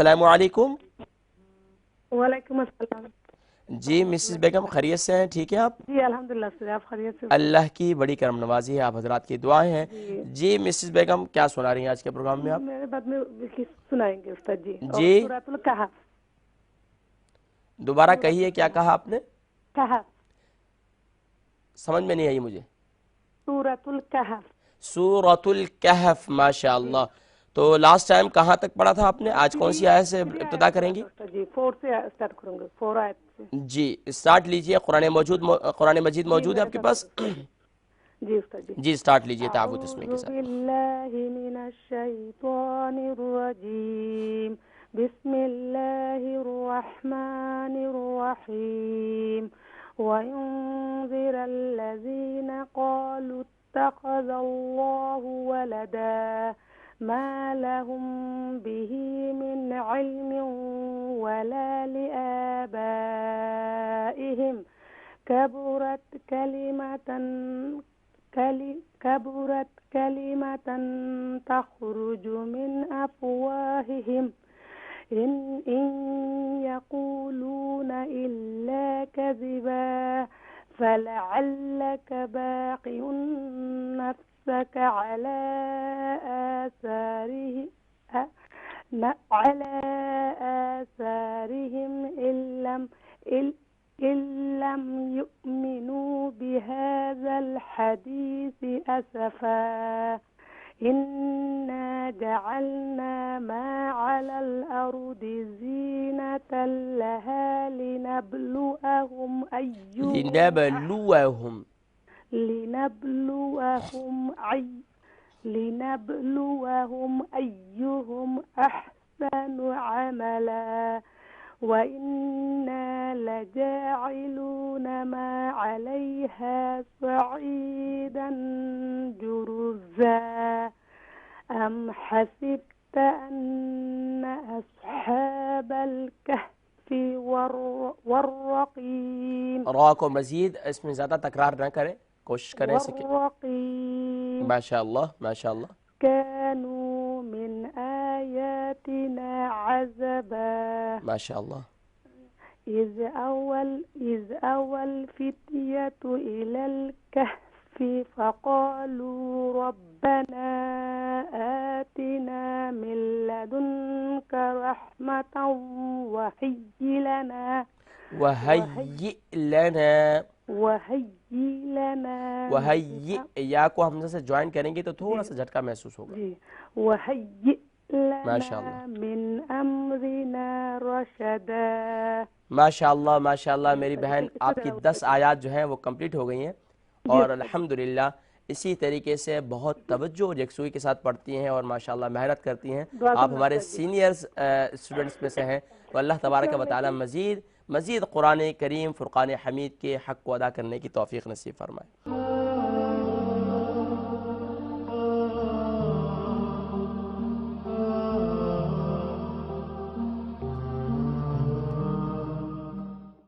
अस्सलामु अलैकुम। वालेकुम अस्सलाम। जी मिसेस बेगम खैरियत से हैं? ठीक है आप? जी अल्हम्दुलिल्लाह सर, आप खैरियत से? अल्लाह की बड़ी करम नवाजी है, आप हजरात की दुआएं हैं। जी जी मिसेस बेगम क्या सुना रही हैं आज के प्रोग्राम में आप? मेरे बाद में सुनाएंगे उस्ताद जी। और जी सूरतुल कहफ। दोबारा सूरतुल कहिए, क्या कहा आपने? कहफ। समझ में नहीं आई मुझे। सूरतुल कहफ। सूरतुल कहफ, माशाअल्लाह। तो लास्ट टाइम कहाँ तक पढ़ा था आपने? आज कौन सी आयत से थ्री इब्तिदा आयत से पढ़ा था करेंगी? उस्ताद जी, 4 से स्टार्ट करूंगे, 4 आयत से। जी स्टार्ट लीजिए। कुरान मजीद जी मौजूद है मेरे आपके पास है पास? उस्ताद जी। जी उस्ताद जी। जी स्टार्ट लीजिए तावुत इसमें के अऊज़ु साथ। बिल्लाहि मिनश शैतानिर रजीम। बिस्मिल्लाहिर रहमानिर रहीम। वयुनज़िर अल्लज़ीना क़ालू इत्तख़ज़ल्लाहु वलदा मा लहुम बिही मिन इल्मिन वला लिआबाइहिम कबुरत कलिमतन तखरुजु मिन अफ़वाहिहिम इन यक़ूलून इल्ला कज़िबा फलअल्लक बाक़िउन नफ़्सक अला आसारिहिम इल्लम युमिनू बिहाज़ल हदीस असफा इन्ना जअलना मा अलल अर्दि ज़ीनतल लहा लिनब्लुअहुम अय्युहुम अहसनु अमला वइन्ना लजाइलून मा अलैहा सईदन जुरुज़ा अम हसिबत अन्न अस्हाबल कहफि वर्रक़ीम रा को मजीद इसमें ज़्यादा तकरार न करें, कोशिश करें इसे। वर्रक़ीम माशाअल्लाह माशाअल्लाह। कानू मिन आयातिना अज़बा माशाअल्लाह। إذ أول فتية إلى الكهف فقالوا ربنا آتنا من لدنك رحمة वहय्यि या को हमसे से ज्वाइन करेंगे तो थोड़ा सा झटका महसूस होगा। जी वहय्यि लना माशाअल्लाह मिन अम्रिना रशदा। माशाअल्लाह माशाअल्लाह। मेरी बहन आपकी 10 आयत जो हैं वो कंप्लीट हो गई हैं और अल्हम्दुलिल्लाह इसी तरीके से बहुत तवज्जो और यकसुई के साथ पढ़ती हैं और माशाअल्लाह मेहनत करती हैं। आप हमारे सीनियर स्टूडेंट्स में से हैं। तो अल्लाह तबारक व तआला मज़ीद कुरान करीम फ़ुरक़ान हमीद के हक़ को अदा करने की तौफ़ीक़ नसीब फरमाए।